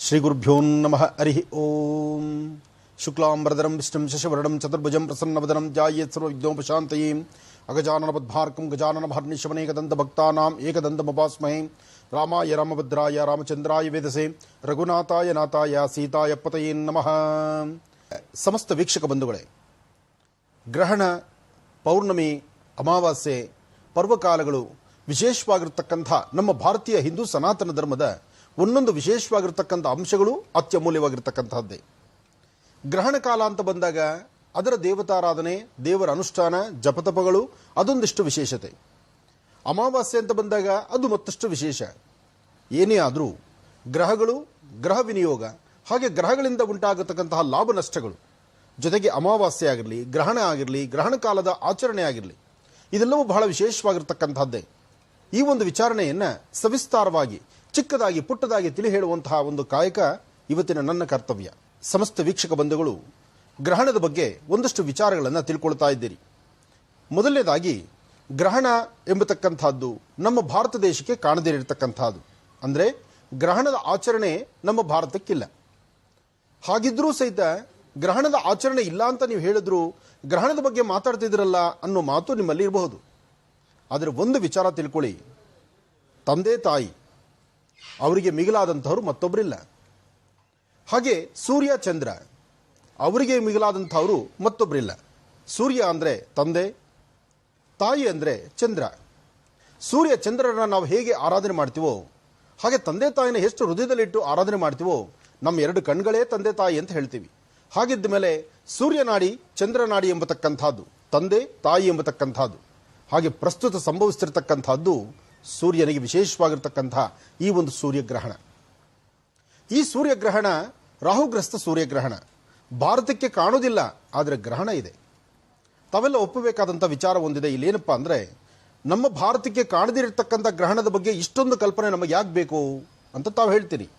ಶ್ರೀಗುರುಭ್ಯೋ ನಮಃ ಹರಿ ಓಂ. ಶುಕ್ಲಾಂಬರಧರಂ ವಿಷ್ಣುಂ ಶಶಿವರ್ಣಂ ಚತುರ್ಭುಜಂ ಪ್ರಸನ್ನವದನಂ ಧ್ಯಾಯೇತ್ ಸರ್ವವಿಘ್ನೋಪಶಾಂತಯೇ. ಅಗಜಾನನ ಪದ್ಮಾರ್ಕಂ ಗಜಾನನ ಮಹರ್ನಿಶಮನೇಕದಂತ ಭಕ್ತಾನಾಂ ಏಕದಂತಮುಪಾಸ್ಮಹೇ. ರಾಮಾಯ ರಾಮಭದ್ರಾಯ ರಾಮಚಂದ್ರಾಯ ವೇದಸೆ ರಘುನಾಥಾಯ ನಾಥಾಯ ಸೀತಾಯ ಪತಯೇ ನಮಃ. ಸಮಸ್ತ ವೀಕ್ಷಕ ಬಂಧುಗಳೇ, ಗ್ರಹಣ, ಪೌರ್ಣಮಿ, ಅಮಾವಾಸ್ಯೆ, ಪರ್ವಕಾಲಗಳು ವಿಶೇಷವಾಗಿರ್ತಕ್ಕಂಥ ನಮ್ಮ ಭಾರತೀಯ ಹಿಂದೂ ಸನಾತನ ಧರ್ಮದ ಒಂದೊಂದು ವಿಶೇಷವಾಗಿರ್ತಕ್ಕಂಥ ಅಂಶಗಳು ಅತ್ಯಮೂಲ್ಯವಾಗಿರ್ತಕ್ಕಂಥದ್ದೇ. ಗ್ರಹಣ ಕಾಲ ಅಂತ ಬಂದಾಗ ಅದರ ದೇವತಾರಾಧನೆ, ದೇವರ ಅನುಷ್ಠಾನ, ಜಪತಪಗಳು ಅದೊಂದಿಷ್ಟು ವಿಶೇಷತೆ. ಅಮಾವಾಸ್ಯೆ ಅಂತ ಬಂದಾಗ ಅದು ಮತ್ತಷ್ಟು ವಿಶೇಷ. ಏನೇ ಆದರೂ ಗ್ರಹಗಳು, ಗ್ರಹ ವಿನಿಯೋಗ, ಹಾಗೆ ಗ್ರಹಗಳಿಂದ ಉಂಟಾಗತಕ್ಕಂತಹ ಲಾಭ ನಷ್ಟಗಳು, ಜೊತೆಗೆ ಅಮಾವಾಸ್ಯೆ ಆಗಿರಲಿ, ಗ್ರಹಣ ಆಗಿರಲಿ, ಗ್ರಹಣ ಕಾಲದ ಆಚರಣೆ ಆಗಿರಲಿ, ಇದೆಲ್ಲವೂ ಬಹಳ ವಿಶೇಷವಾಗಿರ್ತಕ್ಕಂಥದ್ದೇ. ಈ ಒಂದು ವಿಚಾರಣೆಯನ್ನು ಸವಿಸ್ತಾರವಾಗಿ, ಚಿಕ್ಕದಾಗಿ, ಪುಟ್ಟದಾಗಿ ತಿಳಿ ಹೇಳುವಂತಹ ಒಂದು ಕಾಯಕ ಇವತ್ತಿನ ನನ್ನ ಕರ್ತವ್ಯ. ಸಮಸ್ತ ವೀಕ್ಷಕ ಬಂಧುಗಳು, ಗ್ರಹಣದ ಬಗ್ಗೆ ಒಂದಷ್ಟು ವಿಚಾರಗಳನ್ನು ತಿಳ್ಕೊಳ್ತಾ ಇದ್ದೀರಿ. ಮೊದಲನೇದಾಗಿ, ಗ್ರಹಣ ಎಂಬತಕ್ಕಂಥದ್ದು ನಮ್ಮ ಭಾರತ ದೇಶಕ್ಕೆ ಕಾಣದಿರತಕ್ಕಂಥದ್ದು. ಅಂದರೆ ಗ್ರಹಣದ ಆಚರಣೆ ನಮ್ಮ ಭಾರತಕ್ಕಿಲ್ಲ. ಹಾಗಿದ್ರೂ ಸಹಿತ ಗ್ರಹಣದ ಆಚರಣೆ ಇಲ್ಲ ಅಂತ ನೀವು ಹೇಳಿದ್ರು ಗ್ರಹಣದ ಬಗ್ಗೆ ಮಾತಾಡ್ತಿದ್ರಲ್ಲ ಅನ್ನೋ ಮಾತು ನಿಮ್ಮಲ್ಲಿ ಇರಬಹುದು. ಆದರೆ ಒಂದು ವಿಚಾರ ತಿಳ್ಕೊಳ್ಳಿ, ತಂದೆ ತಾಯಿ ಅವರಿಗೆ ಮಿಗಿಲಾದಂಥವ್ರು ಮತ್ತೊಬ್ಬರಿಲ್ಲ. ಹಾಗೆ ಸೂರ್ಯ ಚಂದ್ರ ಅವರಿಗೆ ಮಿಗಿಲಾದಂಥವರು ಮತ್ತೊಬ್ಬರಿಲ್ಲ. ಸೂರ್ಯ ಅಂದರೆ ತಂದೆ, ತಾಯಿ ಅಂದರೆ ಚಂದ್ರ. ಸೂರ್ಯ ಚಂದ್ರರನ್ನ ನಾವು ಹೇಗೆ ಆರಾಧನೆ ಮಾಡ್ತೀವೋ ಹಾಗೆ ತಂದೆ ತಾಯಿನ ಎಷ್ಟು ಹೃದಯದಲ್ಲಿಟ್ಟು ಆರಾಧನೆ ಮಾಡ್ತೀವೋ ನಮ್ಮ ಎರಡು ಕಣ್ಗಳೇ ತಂದೆ ತಾಯಿ ಅಂತ ಹೇಳ್ತೀವಿ. ಹಾಗಿದ್ದ ಮೇಲೆ ಸೂರ್ಯನಾಡಿ, ಚಂದ್ರನಾಡಿ ಎಂಬತಕ್ಕಂಥದ್ದು ತಂದೆ ತಾಯಿ ಎಂಬತಕ್ಕಂಥದ್ದು. ಹಾಗೆ ಪ್ರಸ್ತುತ ಸಂಭವಿಸ್ತಿರ್ತಕ್ಕಂಥದ್ದು ಸೂರ್ಯನಿಗೆ ವಿಶೇಷವಾಗಿರ್ತಕ್ಕಂಥ ಈ ಒಂದು ಸೂರ್ಯಗ್ರಹಣ. ಈ ಸೂರ್ಯಗ್ರಹಣ ರಾಹುಗ್ರಸ್ತ ಸೂರ್ಯಗ್ರಹಣ. ಭಾರತಕ್ಕೆ ಕಾಣೋದಿಲ್ಲ, ಆದರೆ ಗ್ರಹಣ ಇದೆ. ತಾವೆಲ್ಲ ಒಪ್ಪಬೇಕಾದಂಥ ವಿಚಾರ ಒಂದಿದೆ. ಇಲ್ಲೇನಪ್ಪ ಅಂದರೆ, ನಮ್ಮ ಭಾರತಕ್ಕೆ ಕಾಣದಿರತಕ್ಕಂಥ ಗ್ರಹಣದ ಬಗ್ಗೆ ಇಷ್ಟೊಂದು ಕಲ್ಪನೆ ನಮಗೆ ಯಾಕೆ ಬೇಕು ಅಂತ ತಾವು ಹೇಳ್ತೀರಿ.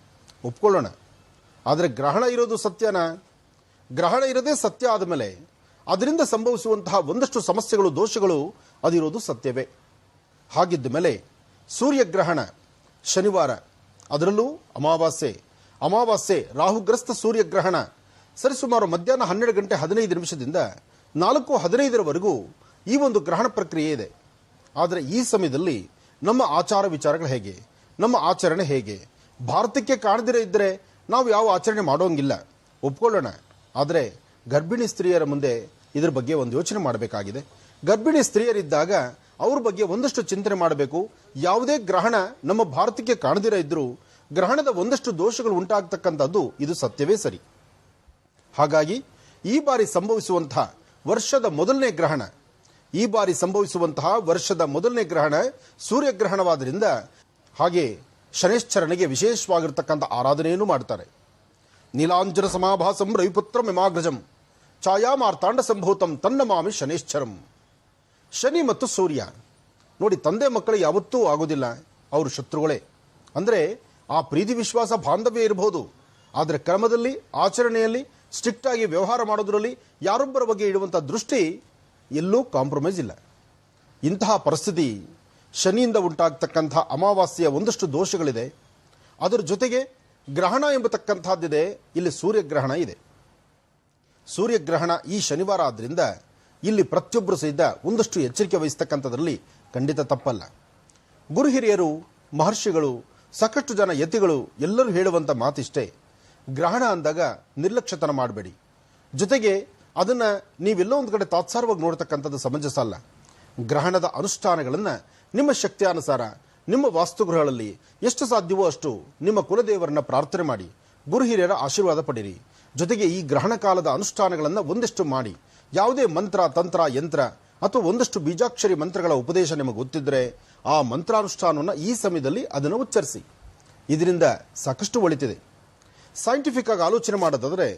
ಒಪ್ಕೊಳ್ಳೋಣ. ಆದರೆ ಗ್ರಹಣ ಇರೋದು ಸತ್ಯನಾ? ಗ್ರಹಣ ಇರೋದೇ ಸತ್ಯ ಆದಮೇಲೆ ಅದರಿಂದ ಸಂಭವಿಸುವಂತಹ ಒಂದಷ್ಟು ಸಮಸ್ಯೆಗಳು, ದೋಷಗಳು ಅದಿರೋದು ಸತ್ಯವೇ. ಹಾಗಿದ್ದ ಮೇಲೆ ಸೂರ್ಯಗ್ರಹಣ ಶನಿವಾರ, ಅದರಲ್ಲೂ ಅಮಾವಾಸ್ಯೆ ರಾಹುಗ್ರಸ್ತ ಸೂರ್ಯಗ್ರಹಣ ಸರಿಸುಮಾರು ಮಧ್ಯಾಹ್ನ 12 ಗಂಟೆ 15 ನಿಮಿಷದಿಂದ 4:15 ಈ ಒಂದು ಗ್ರಹಣ ಪ್ರಕ್ರಿಯೆ ಇದೆ. ಆದರೆ ಈ ಸಮಯದಲ್ಲಿ ನಮ್ಮ ಆಚಾರ ವಿಚಾರಗಳು ಹೇಗೆ, ನಮ್ಮ ಆಚರಣೆ ಹೇಗೆ? ಭಾರತಕ್ಕೆ ಕಾಣದಿರೇ ಇದ್ದರೆ ನಾವು ಯಾವ ಆಚರಣೆ ಮಾಡೋಂಗಿಲ್ಲ, ಒಪ್ಕೊಳ್ಳೋಣ. ಆದರೆ ಗರ್ಭಿಣಿ ಸ್ತ್ರೀಯರ ಮುಂದೆ ಇದ್ರ ಬಗ್ಗೆ ಒಂದು ಯೋಚನೆ ಮಾಡಬೇಕಾಗಿದೆ. ಗರ್ಭಿಣಿ ಸ್ತ್ರೀಯರಿದ್ದಾಗ ಅವ್ರ ಬಗ್ಗೆ ಒಂದಷ್ಟು ಚಿಂತನೆ ಮಾಡಬೇಕು. ಯಾವುದೇ ಗ್ರಹಣ ನಮ್ಮ ಭಾರತಕ್ಕೆ ಕಾಣದಿರ ಇದ್ರೂ ಗ್ರಹಣದ ಒಂದಷ್ಟು ದೋಷಗಳು ಉಂಟಾಗ್ತಕ್ಕಂಥದ್ದು ಇದು ಸತ್ಯವೇ ಸರಿ. ಹಾಗಾಗಿ ಈ ಬಾರಿ ಸಂಭವಿಸುವಂತಹ ವರ್ಷದ ಮೊದಲನೇ ಗ್ರಹಣ ಸೂರ್ಯಗ್ರಹಣವಾದ್ದರಿಂದ, ಹಾಗೆ ಶನೇಶ್ಚರನಿಗೆ ವಿಶೇಷವಾಗಿರ್ತಕ್ಕಂಥ ಆರಾಧನೆಯನ್ನು ಮಾಡ್ತಾರೆ. ನೀಲಾಂಜನ ಸಮಾಭಾಸಂ ರವಿಪುತ್ರ ಮಿಮಾಗ್ರಜಂ ಛಾಯಾಮಾರ್ತಾಂಡ ಸಂಭೂತಂ ತನ್ನಮಾಮಿ ಶನೇಶ್ಚರಂ. ಶನಿ ಮತ್ತು ಸೂರ್ಯ ನೋಡಿ, ತಂದೆ ಮಕ್ಕಳು ಯಾವತ್ತೂ ಆಗೋದಿಲ್ಲ, ಅವರು ಶತ್ರುಗಳೇ. ಅಂದರೆ ಆ ಪ್ರೀತಿ, ವಿಶ್ವಾಸ, ಬಾಂಧವ್ಯ ಇರಬಹುದು, ಆದರೆ ಕ್ರಮದಲ್ಲಿ, ಆಚರಣೆಯಲ್ಲಿ, ಸ್ಟ್ರಿಕ್ಟ್ ಆಗಿ ವ್ಯವಹಾರ ಮಾಡೋದ್ರಲ್ಲಿ ಯಾರೊಬ್ಬರ ಬಗ್ಗೆ ಇಡುವಂಥ ದೃಷ್ಟಿ ಎಲ್ಲೂ ಕಾಂಪ್ರಮೈಸ್ ಇಲ್ಲ. ಇಂತಹ ಪರಿಸ್ಥಿತಿ ಶನಿಯಿಂದ ಉಂಟಾಗ್ತಕ್ಕಂಥ ಅಮಾವಾಸ್ಯೆಯ ಒಂದಷ್ಟು ದೋಷಗಳಿದೆ. ಅದರ ಜೊತೆಗೆ ಗ್ರಹಣ ಎಂಬತಕ್ಕಂಥದ್ದಿದೆ. ಇಲ್ಲಿ ಸೂರ್ಯಗ್ರಹಣ ಇದೆ. ಸೂರ್ಯಗ್ರಹಣ ಈ ಶನಿವಾರ ಆದ್ದರಿಂದ ಇಲ್ಲಿ ಪ್ರತಿಯೊಬ್ಬರು ಸಹಿತ ಒಂದಷ್ಟು ಎಚ್ಚರಿಕೆ ವಹಿಸ್ತಕ್ಕಂಥದ್ರಲ್ಲಿ ಖಂಡಿತ ತಪ್ಪಲ್ಲ. ಗುರು ಹಿರಿಯರು, ಮಹರ್ಷಿಗಳು, ಸಾಕಷ್ಟು ಜನ ಯತಿಗಳು ಎಲ್ಲರೂ ಹೇಳುವಂಥ ಮಾತಿಷ್ಟೇ, ಗ್ರಹಣ ಅಂದಾಗ ನಿರ್ಲಕ್ಷ್ಯತನ ಮಾಡಬೇಡಿ. ಜೊತೆಗೆ ಅದನ್ನು ನೀವೆಲ್ಲೋ ಒಂದು ಕಡೆ ತಾತ್ಸಾರವಾಗಿ ನೋಡ್ತಕ್ಕಂಥದ್ದು ಸಮಂಜಸ ಅಲ್ಲ. ಗ್ರಹಣದ ಅನುಷ್ಠಾನಗಳನ್ನು ನಿಮ್ಮ ಶಕ್ತಿಯಾನುಸಾರ ನಿಮ್ಮ ವಾಸ್ತುಗೃಹಗಳಲ್ಲಿ ಎಷ್ಟು ಸಾಧ್ಯವೋ ಅಷ್ಟು ನಿಮ್ಮ ಕುಲದೇವರನ್ನ ಪ್ರಾರ್ಥನೆ ಮಾಡಿ, ಗುರು ಹಿರಿಯರ ಆಶೀರ್ವಾದ ಪಡೀರಿ. ಜೊತೆಗೆ ಈ ಗ್ರಹಣ ಕಾಲದ ಅನುಷ್ಠಾನಗಳನ್ನು ಒಂದಷ್ಟು ಮಾಡಿ, ಯಾವುದೇ ಮಂತ್ರ, ತಂತ್ರ, ಯಂತ್ರ ಅಥವಾ ಒಂದಷ್ಟು ಬೀಜಾಕ್ಷರಿ ಮಂತ್ರಗಳ ಉಪದೇಶ ನಿಮಗೆ ಗೊತ್ತಿದ್ದರೆ ಆ ಮಂತ್ರಾನುಷ್ಠಾನವನ್ನು ಈ ಸಮಯದಲ್ಲಿ ಅದನ್ನು ಉಚ್ಚರಿಸಿ. ಇದರಿಂದ ಸಾಕಷ್ಟು ಒಳಿತಿದೆ. ಸೈಂಟಿಫಿಕ್ ಆಗಿ ಆಲೋಚನೆ ಮಾಡೋದಾದರೆ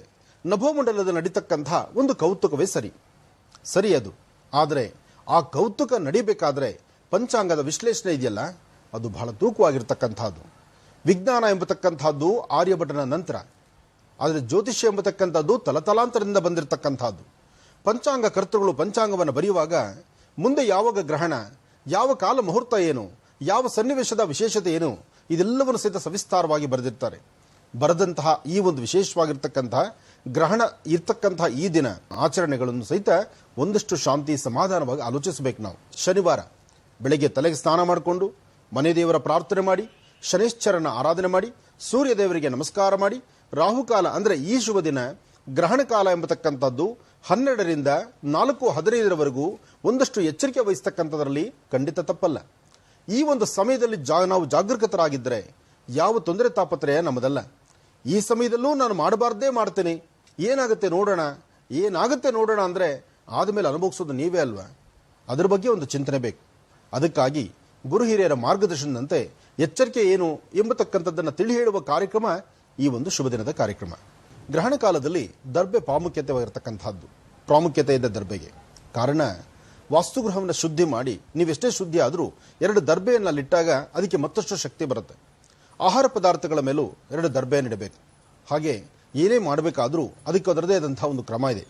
ನಭೋಮಂಡಲದ ನಡೀತಕ್ಕಂಥ ಒಂದು ಕೌತುಕವೇ ಸರಿ ಅದು. ಆದರೆ ಆ ಕೌತುಕ ನಡಿಬೇಕಾದ್ರೆ ಪಂಚಾಂಗದ ವಿಶ್ಲೇಷಣೆ ಇದೆಯಲ್ಲ, ಅದು ಬಹಳ ತೂಕವಾಗಿರ್ತಕ್ಕಂಥದ್ದು. ವಿಜ್ಞಾನ ಎಂಬತಕ್ಕಂಥದ್ದು ಆರ್ಯಭಟನ ನಂತರ, ಆದರೆ ಜ್ಯೋತಿಷ್ಯ ಎಂಬತಕ್ಕಂಥದ್ದು ತಲತಲಾಂತರದಿಂದ ಬಂದಿರತಕ್ಕಂಥದ್ದು. ಪಂಚಾಂಗ ಕರ್ತೃಗಳು ಪಂಚಾಂಗವನ್ನು ಬರೆಯುವಾಗ ಮುಂದೆ ಯಾವಾಗ ಗ್ರಹಣ, ಯಾವ ಕಾಲ ಮುಹೂರ್ತ ಏನು, ಯಾವ ಸನ್ನಿವೇಶದ ವಿಶೇಷತೆ ಏನು, ಇದೆಲ್ಲವನ್ನು ಸಹಿತ ಸವಿಸ್ತಾರವಾಗಿ ಬರೆದಿರ್ತಾರೆ. ಬರೆದಂತಹ ಈ ಒಂದು ವಿಶೇಷವಾಗಿರ್ತಕ್ಕಂತಹ ಗ್ರಹಣ ಇರ್ತಕ್ಕಂತಹ ಈ ದಿನ ಆಚರಣೆಗಳನ್ನು ಸಹಿತ ಒಂದಷ್ಟು ಶಾಂತಿ ಸಮಾಧಾನವಾಗಿ ಆಲೋಚಿಸಬೇಕು. ನಾವು ಶನಿವಾರ ಬೆಳಗ್ಗೆ ತಲೆಗೆ ಸ್ನಾನ ಮಾಡಿಕೊಂಡು ಮನೆ ದೇವರ ಪ್ರಾರ್ಥನೆ ಮಾಡಿ, ಶನೇಶ್ವರನ ಆರಾಧನೆ ಮಾಡಿ, ಸೂರ್ಯ ದೇವರಿಗೆ ನಮಸ್ಕಾರ ಮಾಡಿ, ರಾಹುಕಾಲ ಅಂದರೆ ಈ ಶುಭ ದಿನ ಗ್ರಹಣ ಕಾಲ ಎಂಬತಕ್ಕಂಥದ್ದು 12ರಿಂದ 4:15 ಒಂದಷ್ಟು ಎಚ್ಚರಿಕೆ ವಹಿಸ್ತಕ್ಕಂಥದ್ರಲ್ಲಿ ಖಂಡಿತ ತಪ್ಪಲ್ಲ. ಈ ಒಂದು ಸಮಯದಲ್ಲಿ ನಾವು ಜಾಗೃತರಾಗಿದ್ದರೆ ಯಾವ ತೊಂದರೆ ತಾಪತ್ರಯ ನಮ್ಮದಲ್ಲ. ಈ ಸಮಯದಲ್ಲೂ ನಾನು ಮಾಡಬಾರ್ದೇ ಮಾಡ್ತೇನೆ, ಏನಾಗುತ್ತೆ ನೋಡೋಣ ಅಂದರೆ ಆದಮೇಲೆ ಅನುಭವಿಸೋದು ನೀವೇ ಅಲ್ವಾ? ಅದರ ಬಗ್ಗೆ ಒಂದು ಚಿಂತನೆ ಬೇಕು. ಅದಕ್ಕಾಗಿ ಗುರು ಹಿರಿಯರ ಮಾರ್ಗದರ್ಶನದಂತೆ ಎಚ್ಚರಿಕೆ ಏನು ಎಂಬತಕ್ಕಂಥದ್ದನ್ನು ತಿಳಿ ಹೇಳುವ ಕಾರ್ಯಕ್ರಮ ಈ ಒಂದು ಶುಭ ದಿನದ ಕಾರ್ಯಕ್ರಮ. ಗ್ರಹಣ ಕಾಲದಲ್ಲಿ ದರ್ಬೆ ಪ್ರಾಮುಖ್ಯತೆ ಇದೆ ದರ್ಬೆಗೆ. ಕಾರಣ, ವಾಸ್ತುಗೃಹವನ್ನು ಶುದ್ಧಿ ಮಾಡಿ ನೀವೆಷ್ಟೇ ಶುದ್ಧಿ ಆದರೂ 2 ದರ್ಬೆಯನ್ನಿಟ್ಟಾಗ ಅದಕ್ಕೆ ಮತ್ತಷ್ಟು ಶಕ್ತಿ ಬರುತ್ತೆ. ಆಹಾರ ಪದಾರ್ಥಗಳ ಮೇಲೂ 2 ದರ್ಬೆಯನ್ನು ಇಡಬೇಕು. ಹಾಗೆ ಏನೇ ಮಾಡಬೇಕಾದರೂ ಅದಕ್ಕೆ ಅದರದೇ ಆದಂತಹ ಒಂದು ಕ್ರಮ ಇದೆ.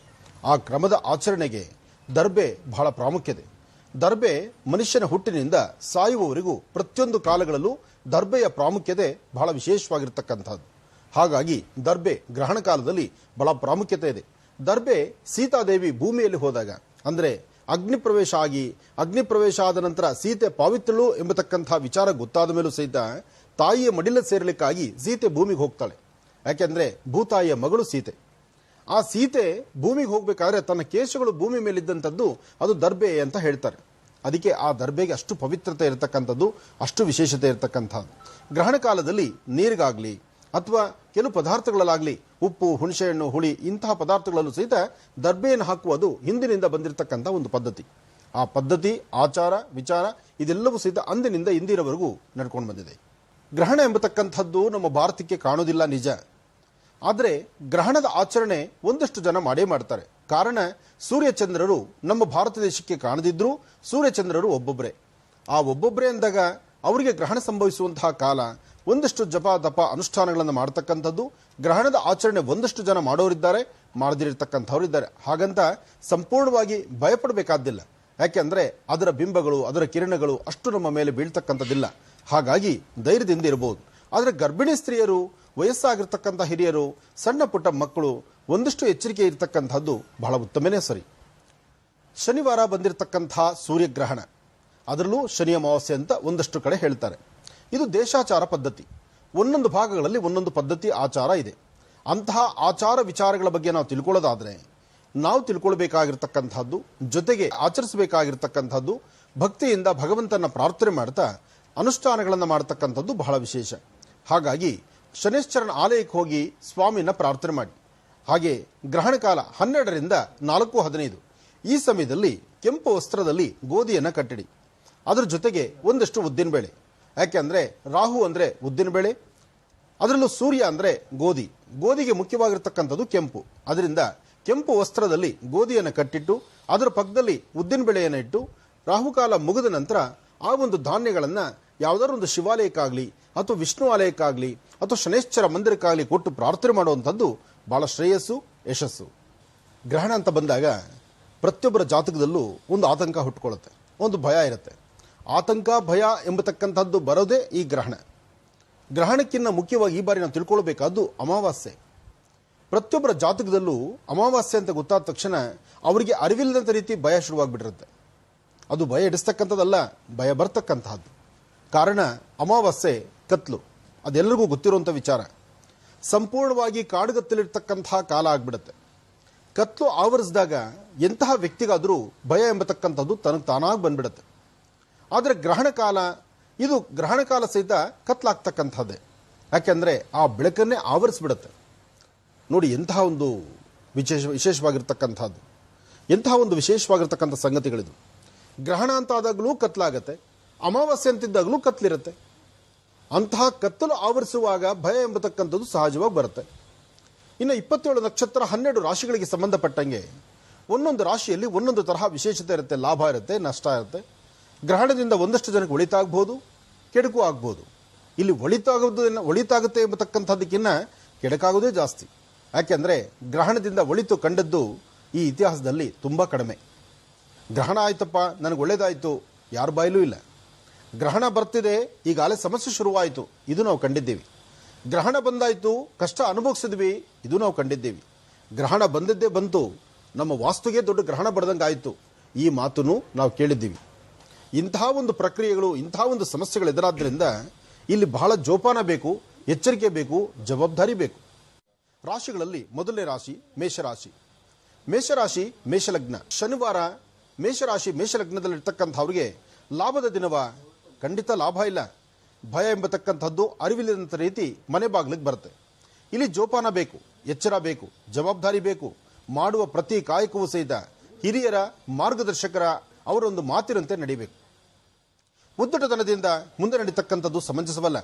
ಆ ಕ್ರಮದ ಆಚರಣೆಗೆ ದರ್ಬೆ ಬಹಳ ಪ್ರಾಮುಖ್ಯತೆ. ದರ್ಬೆ ಮನುಷ್ಯನ ಹುಟ್ಟಿನಿಂದ ಸಾಯುವವರೆಗೂ ಪ್ರತಿಯೊಂದು ಕಾಲಗಳಲ್ಲೂ ದರ್ಬೆಯ ಪ್ರಾಮುಖ್ಯತೆ ಬಹಳ ವಿಶೇಷವಾಗಿರ್ತಕ್ಕಂಥದ್ದು. ಹಾಗಾಗಿ ದರ್ಬೆ ಗ್ರಹಣ ಕಾಲದಲ್ಲಿ ಬಹಳ ಪ್ರಾಮುಖ್ಯತೆ ಇದೆ. ದರ್ಬೆ ಸೀತಾದೇವಿ ಭೂಮಿಯಲ್ಲಿ ಹೋದಾಗ, ಅಂದರೆ ಅಗ್ನಿಪ್ರವೇಶ ಆದ ನಂತರ ಸೀತೆ ಪಾವಿತ್ರಳು ಎಂಬತಕ್ಕಂಥ ವಿಚಾರ ಗೊತ್ತಾದ ಮೇಲೂ ಸಹಿತ ತಾಯಿಯ ಮಡಿಲ ಸೇರಲಿಕ್ಕಾಗಿ ಸೀತೆ ಭೂಮಿಗೆ ಹೋಗ್ತಾಳೆ. ಯಾಕೆಂದ್ರೆ ಭೂತಾಯಿಯ ಮಗಳು ಸೀತೆ. ಆ ಸೀತೆ ಭೂಮಿಗೆ ಹೋಗ್ಬೇಕಾದ್ರೆ ತನ್ನ ಕೇಶಗಳು ಭೂಮಿ ಮೇಲಿದ್ದಂಥದ್ದು ಅದು ದರ್ಬೆ ಅಂತ ಹೇಳ್ತಾರೆ. ಅದಕ್ಕೆ ಆ ದರ್ಬೆಗೆ ಅಷ್ಟು ಪವಿತ್ರತೆ ಇರತಕ್ಕಂಥದ್ದು, ಅಷ್ಟು ವಿಶೇಷತೆ ಇರತಕ್ಕಂಥದ್ದು. ಗ್ರಹಣ ಕಾಲದಲ್ಲಿ ನೀರಿಗಾಗಲಿ ಅಥವಾ ಕೆಲವು ಪದಾರ್ಥಗಳಲ್ಲಾಗಲಿ ಉಪ್ಪು, ಹುಣಸೆಹಣ್ಣು, ಹುಳಿ ಇಂತಹ ಪದಾರ್ಥಗಳಲ್ಲೂ ಸಹಿತ ದರ್ಬೆಯನ್ನು ಹಾಕುವುದು ಹಿಂದಿನಿಂದ ಬಂದಿರತಕ್ಕಂಥ ಒಂದು ಪದ್ಧತಿ. ಆ ಪದ್ಧತಿ, ಆಚಾರ, ವಿಚಾರ ಇದೆಲ್ಲವೂ ಸಹಿತ ಅಂದಿನಿಂದ ಇಂದಿನವರೆಗೂ ನಡ್ಕೊಂಡು ಬಂದಿದೆ. ಗ್ರಹಣ ಎಂಬತಕ್ಕಂಥದ್ದು ನಮ್ಮ ಭಾರತಕ್ಕೆ ಕಾಣೋದಿಲ್ಲ ನಿಜ. ಆದರೆ ಗ್ರಹಣದ ಆಚರಣೆ ಒಂದಷ್ಟು ಜನ ಮಾಡೇ ಮಾಡ್ತಾರೆ. ಕಾರಣ, ಸೂರ್ಯಚಂದ್ರರು ನಮ್ಮ ಭಾರತ ದೇಶಕ್ಕೆ ಕಾಣದಿದ್ರೂ ಸೂರ್ಯಚಂದ್ರರು ಒಬ್ಬೊಬ್ಬರೇ. ಆ ಒಬ್ಬೊಬ್ಬರೇ ಅಂದಾಗ ಅವರಿಗೆ ಗ್ರಹಣ ಸಂಭವಿಸುವಂತಹ ಕಾಲ. ಒಂದಷ್ಟು ಜಪ ತಪ ಅನುಷ್ಠಾನಗಳನ್ನು ಮಾಡತಕ್ಕಂಥದ್ದು. ಗ್ರಹಣದ ಆಚರಣೆ ಒಂದಷ್ಟು ಜನ ಮಾಡೋರಿದ್ದಾರೆ, ಮಾಡದಿರತಕ್ಕಂಥವ್ರಿದ್ದಾರೆ. ಹಾಗಂತ ಸಂಪೂರ್ಣವಾಗಿ ಭಯಪಡಬೇಕಾದ್ದಿಲ್ಲ. ಯಾಕೆಂದ್ರೆ ಅದರ ಬಿಂಬಗಳು, ಅದರ ಕಿರಣಗಳು ಅಷ್ಟು ನಮ್ಮ ಮೇಲೆ ಬೀಳ್ತಕ್ಕಂಥದ್ದಿಲ್ಲ. ಹಾಗಾಗಿ ಧೈರ್ಯದಿಂದ ಇರಬಹುದು. ಆದರೆ ಗರ್ಭಿಣಿ ಸ್ತ್ರೀಯರು, ವಯಸ್ಸಾಗಿರ್ತಕ್ಕಂಥ ಹಿರಿಯರು, ಸಣ್ಣ ಪುಟ್ಟ ಮಕ್ಕಳು ಒಂದಷ್ಟು ಎಚ್ಚರಿಕೆ ಇರತಕ್ಕಂಥದ್ದು ಬಹಳ ಉತ್ತಮನೇ ಸರಿ. ಶನಿವಾರ ಬಂದಿರತಕ್ಕಂಥ ಸೂರ್ಯಗ್ರಹಣ, ಅದರಲ್ಲೂ ಶನಿ ಅಮಾವಾಸ್ಯೆ ಅಂತ ಒಂದಷ್ಟು ಕಡೆ ಹೇಳ್ತಾರೆ. ಇದು ದೇಶಾಚಾರ ಪದ್ಧತಿ. ಒಂದೊಂದು ಭಾಗಗಳಲ್ಲಿ ಒಂದೊಂದು ಪದ್ಧತಿ, ಆಚಾರ ಇದೆ. ಅಂತಹ ಆಚಾರ ವಿಚಾರಗಳ ಬಗ್ಗೆ ನಾವು ತಿಳ್ಕೊಳ್ಳೋದಾದರೆ ನಾವು ತಿಳ್ಕೊಳ್ಬೇಕಾಗಿರ್ತಕ್ಕಂಥದ್ದು, ಜೊತೆಗೆ ಆಚರಿಸಬೇಕಾಗಿರ್ತಕ್ಕಂಥದ್ದು, ಭಕ್ತಿಯಿಂದ ಭಗವಂತನ ಪ್ರಾರ್ಥನೆ ಮಾಡ್ತಾ ಅನುಷ್ಠಾನಗಳನ್ನು ಮಾಡತಕ್ಕಂಥದ್ದು ಬಹಳ ವಿಶೇಷ. ಹಾಗಾಗಿ ಶನೇಶ್ವರನ ಆಲಯಕ್ಕೆ ಹೋಗಿ ಸ್ವಾಮಿನ ಪ್ರಾರ್ಥನೆ ಮಾಡಿ. ಹಾಗೆ ಗ್ರಹಣ ಕಾಲ 12ರಿಂದ 4:15 ಈ ಸಮಯದಲ್ಲಿ ಕೆಂಪು ವಸ್ತ್ರದಲ್ಲಿ ಗೋಧಿಯನ್ನು ಕಟ್ಟಿಡಿ. ಅದರ ಜೊತೆಗೆ ಒಂದಷ್ಟು ಉದ್ದಿನಬೇಳೆ. ಯಾಕೆಂದರೆ ರಾಹು ಅಂದರೆ ಉದ್ದಿನಬೇಳೆ, ಅದರಲ್ಲೂ ಸೂರ್ಯ ಅಂದರೆ ಗೋಧಿಗೆ ಮುಖ್ಯವಾಗಿರ್ತಕ್ಕಂಥದ್ದು ಕೆಂಪು. ಅದರಿಂದ ಕೆಂಪು ವಸ್ತ್ರದಲ್ಲಿ ಗೋಧಿಯನ್ನು ಕಟ್ಟಿಟ್ಟು ಅದರ ಪಕ್ಕದಲ್ಲಿ ಉದ್ದಿನಬೇಳೆಯನ್ನು ಇಟ್ಟು ರಾಹುಕಾಲ ಮುಗಿದ ನಂತರ ಆ ಒಂದು ಧಾನ್ಯಗಳನ್ನು ಯಾವುದಾದ್ರು ಒಂದು ಶಿವಾಲಯಕ್ಕಾಗಲಿ ಅಥವಾ ವಿಷ್ಣು ಆಲಯಕ್ಕಾಗಲಿ ಅಥವಾ ಶನೇಶ್ವರ ಮಂದಿರಕ್ಕಾಗಲಿ ಕೊಟ್ಟು ಪ್ರಾರ್ಥನೆ ಮಾಡುವಂಥದ್ದು ಬಹಳ ಶ್ರೇಯಸ್ಸು, ಯಶಸ್ಸು. ಗ್ರಹಣ ಅಂತ ಬಂದಾಗ ಪ್ರತಿಯೊಬ್ಬರ ಜಾತಕದಲ್ಲೂ ಒಂದು ಆತಂಕ ಹುಟ್ಟುಕೊಳ್ಳುತ್ತೆ, ಒಂದು ಭಯ ಇರುತ್ತೆ. ಆತಂಕ, ಭಯ ಎಂಬತಕ್ಕಂಥದ್ದು ಬರೋದೇ ಈ ಗ್ರಹಣಕ್ಕಿಂತ ಮುಖ್ಯವಾಗಿ ಈ ಬಾರಿ ನಾವು ತಿಳ್ಕೊಳ್ಬೇಕಾದ್ದು ಅಮಾವಾಸ್ಯೆ. ಪ್ರತಿಯೊಬ್ಬರ ಜಾತಕದಲ್ಲೂ ಅಮಾವಾಸ್ಯೆ ಅಂತ ಗೊತ್ತಾದ ತಕ್ಷಣ ಅವರಿಗೆ ಅರಿವಿಲ್ಲದಂಥ ರೀತಿ ಭಯ ಶುರುವಾಗ್ಬಿಟ್ಟಿರುತ್ತೆ. ಅದು ಭಯ ಇಡಿಸ್ತಕ್ಕಂಥದ್ದಲ್ಲ, ಭಯ ಬರ್ತಕ್ಕಂಥದ್ದು. ಕಾರಣ, ಅಮಾವಾಸ್ಯೆ ಕತ್ಲು, ಅದೆಲ್ಲರಿಗೂ ಗೊತ್ತಿರುವಂಥ ವಿಚಾರ. ಸಂಪೂರ್ಣವಾಗಿ ಕಾಡುಗತ್ತಲಿರ್ತಕ್ಕಂತಹ ಕಾಲ ಆಗಿಬಿಡುತ್ತೆ. ಕತ್ಲು ಆವರಿಸಿದಾಗ ಎಂತಹ ವ್ಯಕ್ತಿಗಾದರೂ ಭಯ ಎಂಬತಕ್ಕಂಥದ್ದು ತನಗೆ ತಾನಾಗಿ ಬಂದ್ಬಿಡುತ್ತೆ. ಆದರೆ ಗ್ರಹಣ ಕಾಲ ಸಹಿತ ಕತ್ಲಾಗ್ತಕ್ಕಂಥದ್ದೇ. ಯಾಕೆಂದರೆ ಆ ಬೆಳಕನ್ನೇ ಆವರಿಸ್ಬಿಡುತ್ತೆ. ನೋಡಿ ಎಂತಹ ಒಂದು ವಿಶೇಷವಾಗಿರ್ತಕ್ಕಂಥದ್ದು, ಎಂತಹ ಒಂದು ವಿಶೇಷವಾಗಿರ್ತಕ್ಕಂಥ ಸಂಗತಿಗಳಿದು. ಗ್ರಹಣ ಅಂತ ಆದಾಗಲೂ ಕತ್ಲಾಗತ್ತೆ, ಅಮಾವಾಸ್ಯೆ ಅಂತಿದ್ದಾಗಲೂ ಕತ್ಲಿರುತ್ತೆ. ಅಂತಹ ಕತ್ತಲು ಆವರಿಸುವಾಗ ಭಯ ಎಂಬತಕ್ಕಂಥದ್ದು ಸಹಜವಾಗಿ ಬರುತ್ತೆ. ಇನ್ನು 27 ನಕ್ಷತ್ರ 12 ರಾಶಿಗಳಿಗೆ ಸಂಬಂಧಪಟ್ಟಂಗೆ ಒಂದೊಂದು ರಾಶಿಯಲ್ಲಿ ಒಂದೊಂದು ತರಹ ವಿಶೇಷತೆ ಇರುತ್ತೆ, ಲಾಭ ಇರುತ್ತೆ, ನಷ್ಟ ಇರುತ್ತೆ. ಗ್ರಹಣದಿಂದ ಒಂದಷ್ಟು ಜನಕ್ಕೆ ಒಳಿತಾಗಬಹುದು, ಕೆಡುಕು ಆಗ್ಬೋದು. ಇಲ್ಲಿ ಒಳಿತಾಗುತ್ತೆ ಎಂಬತಕ್ಕಂಥದ್ದಕ್ಕಿಂತ ಕೆಡಕಾಗೋದೇ ಜಾಸ್ತಿ. ಯಾಕೆಂದರೆ ಗ್ರಹಣದಿಂದ ಒಳಿತು ಕಂಡದ್ದು ಈ ಇತಿಹಾಸದಲ್ಲಿ ತುಂಬ ಕಡಿಮೆ. ಗ್ರಹಣ ಆಯ್ತಪ್ಪ ನನಗೆ ಒಳ್ಳೇದಾಯಿತು ಯಾರ ಬಾಯಲ್ಲೂ ಇಲ್ಲ. ಗ್ರಹಣ ಬರ್ತಿದೆ, ಈಗಾಗಲೇ ಸಮಸ್ಯೆ ಶುರುವಾಯಿತು, ಇದು ನಾವು ಕಂಡಿದ್ದೀವಿ. ಗ್ರಹಣ ಬಂದಾಯಿತು, ಕಷ್ಟ ಅನುಭವಿಸಿದ್ವಿ, ಇದು ನಾವು ಕಂಡಿದ್ದೇವೆ. ಗ್ರಹಣ ಬಂದದ್ದೇ ಬಂತು, ನಮ್ಮ ವಾಸ್ತುಗೆ ದೊಡ್ಡ ಗ್ರಹಣ ಬಡ್ದಂಗೆ ಆಯಿತು, ಈ ಮಾತನ್ನು ನಾವು ಕೇಳಿದ್ದೀವಿ. ಇಂತಹ ಒಂದು ಪ್ರಕ್ರಿಯೆಗಳು, ಇಂತಹ ಒಂದು ಸಮಸ್ಯೆಗಳು ಎದುರಾದ್ರಿಂದ ಇಲ್ಲಿ ಬಹಳ ಜೋಪಾನ ಬೇಕು, ಎಚ್ಚರಿಕೆ ಬೇಕು, ಜವಾಬ್ದಾರಿ ಬೇಕು. ರಾಶಿಗಳಲ್ಲಿ ಮೊದಲನೇ ರಾಶಿ ಮೇಷರಾಶಿ. ಮೇಷರಾಶಿ ಮೇಷಲಗ್ನ. ಶನಿವಾರ ಮೇಷರಾಶಿ ಮೇಷಲಗ್ನದಲ್ಲಿರ್ತಕ್ಕಂಥವ್ರಿಗೆ ಲಾಭದ ದಿನವ? ಖಂಡಿತ ಲಾಭ ಇಲ್ಲ. ಭಯ ಎಂಬತಕ್ಕಂಥದ್ದು ಅರಿವಿಲ್ಲದಂಥ ರೀತಿ ಮನೆ ಬಾಗಿಲಿಗೆ ಬರುತ್ತೆ. ಇಲ್ಲಿ ಜೋಪಾನ ಬೇಕು, ಎಚ್ಚರ ಬೇಕು, ಜವಾಬ್ದಾರಿ ಬೇಕು. ಮಾಡುವ ಪ್ರತಿ ಕಾಯಕವೂ ಸಹಿತ ಹಿರಿಯರ ಮಾರ್ಗದರ್ಶಕರ ಅವರೊಂದು ಮಾತಿನಂತೆ ನಡೀಬೇಕು. ಉದ್ದಟತನದಿಂದ ಮುಂದೆ ನಡೀತಕ್ಕಂಥದ್ದು ಸಮಂಜಸವಲ್ಲ.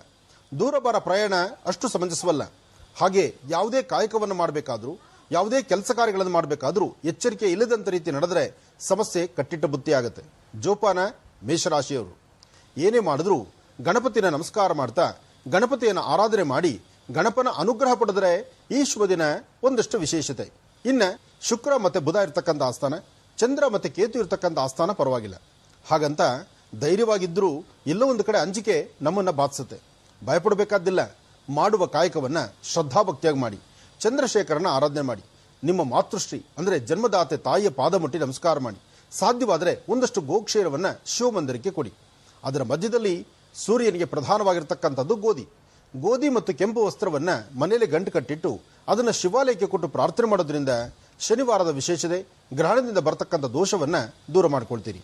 ದೂರಬಾರ ಪ್ರಯಾಣ ಅಷ್ಟು ಸಮಂಜಸವಲ್ಲ. ಹಾಗೆ ಯಾವುದೇ ಕಾಯಕವನ್ನು ಮಾಡಬೇಕಾದ್ರೂ, ಯಾವುದೇ ಕೆಲಸ ಕಾರ್ಯಗಳನ್ನು ಮಾಡಬೇಕಾದ್ರೂ ಎಚ್ಚರಿಕೆ ಇಲ್ಲದಂಥ ರೀತಿ ನಡೆದರೆ ಸಮಸ್ಯೆ ಕಟ್ಟಿಟ್ಟ ಬುತ್ತಿ ಆಗುತ್ತೆ. ಜೋಪಾನ ಮೇಷರಾಶಿಯವರು. ಏನೇ ಮಾಡಿದ್ರೂ ಗಣಪತಿನ ನಮಸ್ಕಾರ ಮಾಡ್ತಾ ಗಣಪತಿಯನ್ನು ಆರಾಧನೆ ಮಾಡಿ ಗಣಪನ ಅನುಗ್ರಹ ಪಡೆದರೆ ಈ ಶುಭ ದಿನ ಒಂದಷ್ಟು ವಿಶೇಷತೆ. ಇನ್ನು ಶುಕ್ರ ಮತ್ತು ಬುಧ ಇರತಕ್ಕಂಥ ಆಸ್ಥಾನ, ಚಂದ್ರ ಮತ್ತು ಕೇತು ಇರತಕ್ಕಂಥ ಆಸ್ಥಾನ ಪರವಾಗಿಲ್ಲ. ಹಾಗಂತ ಧೈರ್ಯವಾಗಿದ್ದರೂ ಎಲ್ಲೋ ಒಂದು ಕಡೆ ಅಂಜಿಕೆ ನಮ್ಮನ್ನು ಬಾಧಿಸುತ್ತೆ. ಭಯಪಡಬೇಕಾದ್ದಿಲ್ಲ. ಮಾಡುವ ಕಾಯಕವನ್ನು ಶ್ರದ್ಧಾಭಕ್ತಿಯಾಗಿ ಮಾಡಿ, ಚಂದ್ರಶೇಖರನ ಆರಾಧನೆ ಮಾಡಿ, ನಿಮ್ಮ ಮಾತೃಶ್ರೀ ಅಂದರೆ ಜನ್ಮದಾತೆ ತಾಯಿಯ ಪಾದ ಮುಟ್ಟಿ ನಮಸ್ಕಾರ ಮಾಡಿ, ಸಾಧ್ಯವಾದರೆ ಒಂದಷ್ಟು ಗೋಕ್ಷೀರವನ್ನು ಶಿವಮಂದಿರಕ್ಕೆ ಕೊಡಿ. ಅದರ ಮಧ್ಯದಲ್ಲಿ ಸೂರ್ಯನಿಗೆ ಪ್ರಧಾನವಾಗಿರ್ತಕ್ಕಂಥದ್ದು ಗೋಧಿ ಮತ್ತು ಕೆಂಪು ವಸ್ತ್ರವನ್ನು ಮನೆಯಲ್ಲಿ ಗಂಟು ಕಟ್ಟಿಟ್ಟು ಅದನ್ನು ಶಿವಾಲಯಕ್ಕೆ ಕೊಟ್ಟು ಪ್ರಾರ್ಥನೆ ಮಾಡೋದ್ರಿಂದ ಶನಿವಾರದ ವಿಶೇಷತೆ, ಗ್ರಹಣದಿಂದ ಬರತಕ್ಕಂಥ ದೋಷವನ್ನು ದೂರ ಮಾಡಿಕೊಳ್ತೀರಿ.